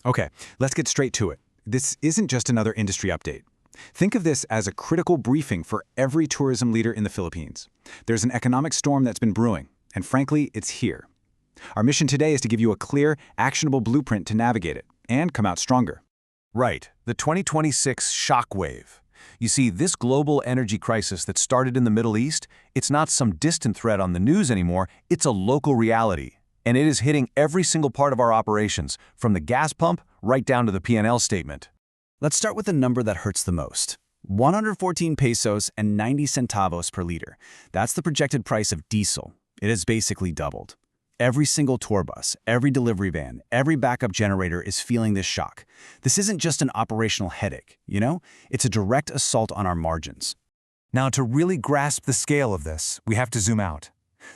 Okay, let's get straight to it. This isn't just another industry update. Think of this as a critical briefing for every tourism leader in the Philippines. There's an economic storm that's been brewing, and frankly, it's here. Our mission today is to give you a clear, actionable blueprint to navigate it and come out stronger. Right, the 2026 shockwave. You see, this global energy crisis that started in the Middle East, it's not some distant threat on the news anymore, it's a local reality. And it is hitting every single part of our operations, from the gas pump right down to the P&L statement. Let's start with the number that hurts the most. 114 pesos and 90 centavos per liter. That's the projected price of diesel. It has basically doubled. Every single tour bus, every delivery van, every backup generator is feeling this shock. This isn't just an operational headache, It's a direct assault on our margins. Now, to really grasp the scale of this, we have to zoom out.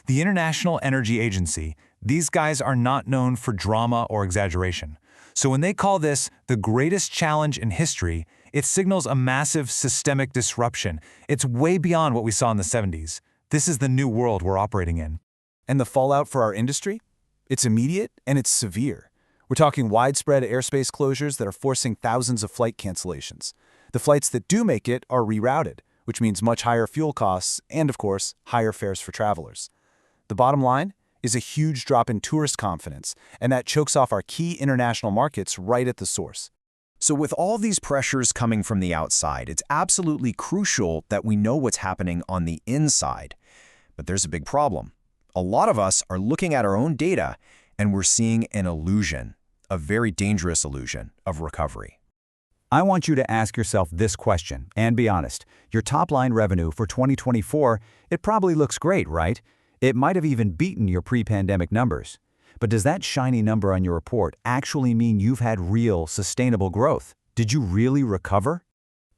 The International Energy Agency, these guys are not known for drama or exaggeration. So when they call this the greatest challenge in history, it signals a massive systemic disruption. It's way beyond what we saw in the 70s. This is the new world we're operating in. And the fallout for our industry? It's immediate and it's severe. We're talking widespread airspace closures that are forcing thousands of flight cancellations. The flights that do make it are rerouted, which means much higher fuel costs and, of course, higher fares for travelers. The bottom line is a huge drop in tourist confidence, and that chokes off our key international markets right at the source. So with all these pressures coming from the outside, it's absolutely crucial that we know what's happening on the inside. But there's a big problem. A lot of us are looking at our own data, and we're seeing an illusion, a very dangerous illusion of recovery. I want you to ask yourself this question, and be honest. Your top-line revenue for 2024, it probably looks great, right? It might have even beaten your pre-pandemic numbers. But does that shiny number on your report actually mean you've had real, sustainable growth? Did you really recover?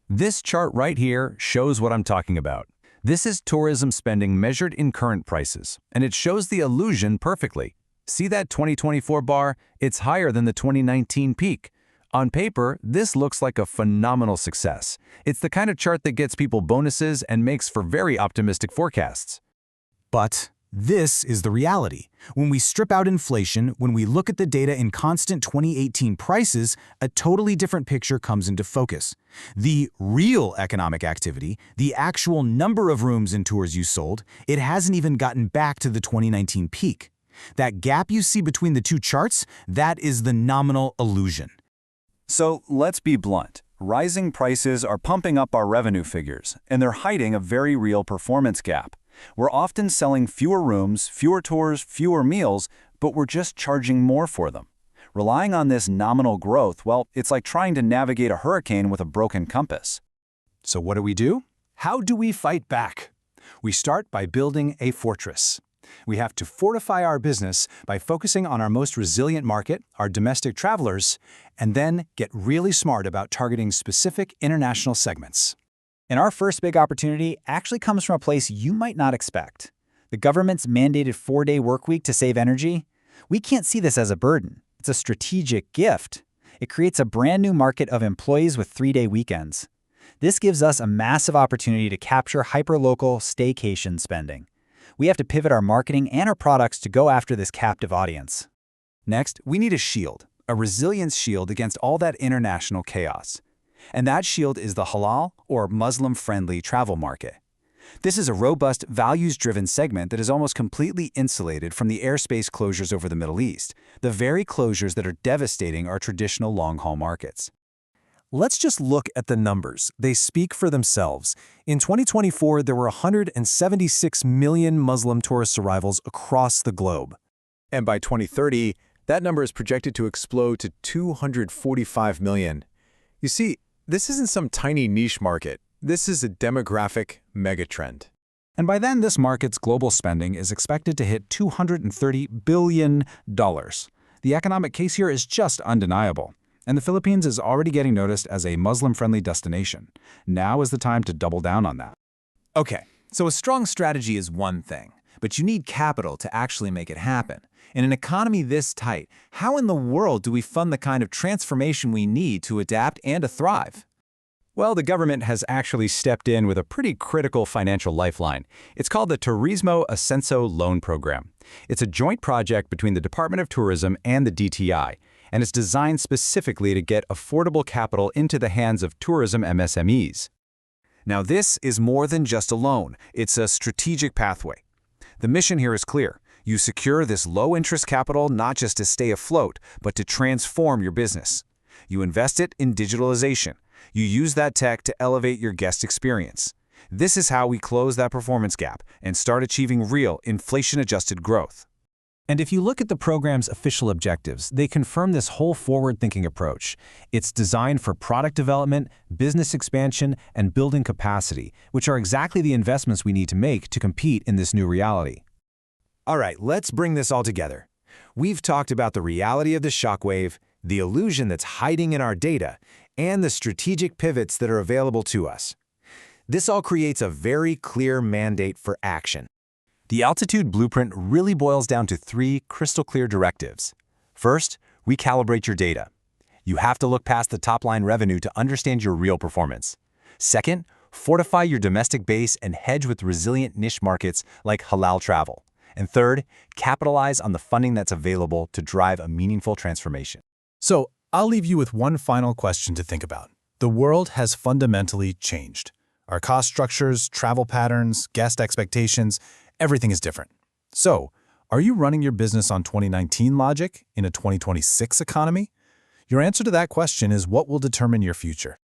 This chart right here shows what I'm talking about. This is tourism spending measured in current prices, and it shows the illusion perfectly. See that 2024 bar? It's higher than the 2019 peak. On paper, this looks like a phenomenal success. It's the kind of chart that gets people bonuses and makes for very optimistic forecasts. But this is the reality. When we strip out inflation, when we look at the data in constant 2018 prices, a totally different picture comes into focus. The real economic activity, the actual number of rooms and tours you sold, it hasn't even gotten back to the 2019 peak. That gap you see between the two charts, that is the nominal illusion. So let's be blunt. Rising prices are pumping up our revenue figures, and they're hiding a very real performance gap. We're often selling fewer rooms, fewer tours, fewer meals, but we're just charging more for them. Relying on this nominal growth, well, it's like trying to navigate a hurricane with a broken compass. So what do? How do we fight back? We start by building a fortress. We have to fortify our business by focusing on our most resilient market, our domestic travelers, and then get really smart about targeting specific international segments. And our first big opportunity actually comes from a place you might not expect. The government's mandated 4-day workweek to save energy. We can't see this as a burden. It's a strategic gift. It creates a brand new market of employees with 3-day weekends. This gives us a massive opportunity to capture hyperlocal staycation spending. We have to pivot our marketing and our products to go after this captive audience. Next, we need a shield, a resilience shield against all that international chaos. And that shield is the halal, or Muslim-friendly travel market. This is a robust, values-driven segment that is almost completely insulated from the airspace closures over the Middle East, the very closures that are devastating our traditional long-haul markets. Let's just look at the numbers. They speak for themselves. In 2024, there were 176 million Muslim tourist arrivals across the globe. And by 2030, that number is projected to explode to 245 million. You see, this isn't some tiny niche market. This is a demographic megatrend. And by then, this market's global spending is expected to hit $230 billion. The economic case here is just undeniable. And the Philippines is already getting noticed as a Muslim-friendly destination. Now is the time to double down on that. Okay, so a strong strategy is one thing, but you need capital to actually make it happen. In an economy this tight, how in the world do we fund the kind of transformation we need to adapt and to thrive? Well, the government has actually stepped in with a pretty critical financial lifeline. It's called the Turismo Ascenso Loan Program. It's a joint project between the Department of Tourism and the DTI, and it's designed specifically to get affordable capital into the hands of tourism MSMEs. Now this is more than just a loan, it's a strategic pathway. The mission here is clear. You secure this low-interest capital not just to stay afloat, but to transform your business. You invest it in digitalization. You use that tech to elevate your guest experience. This is how we close that performance gap and start achieving real inflation-adjusted growth. And if you look at the program's official objectives, they confirm this whole forward-thinking approach. It's designed for product development, business expansion, and building capacity, which are exactly the investments we need to make to compete in this new reality. All right, let's bring this all together. We've talked about the reality of the shockwave, the illusion that's hiding in our data, and the strategic pivots that are available to us. This all creates a very clear mandate for action. The Altitude Blueprint really boils down to 3 crystal-clear directives. First, recalibrate your data. You have to look past the top-line revenue to understand your real performance. Second, fortify your domestic base and hedge with resilient niche markets like halal travel. And third, capitalize on the funding that's available to drive a meaningful transformation. So, I'll leave you with one final question to think about. The world has fundamentally changed. Our cost structures, travel patterns, guest expectations, everything is different. So, are you running your business on 2019 logic in a 2026 economy? Your answer to that question is what will determine your future.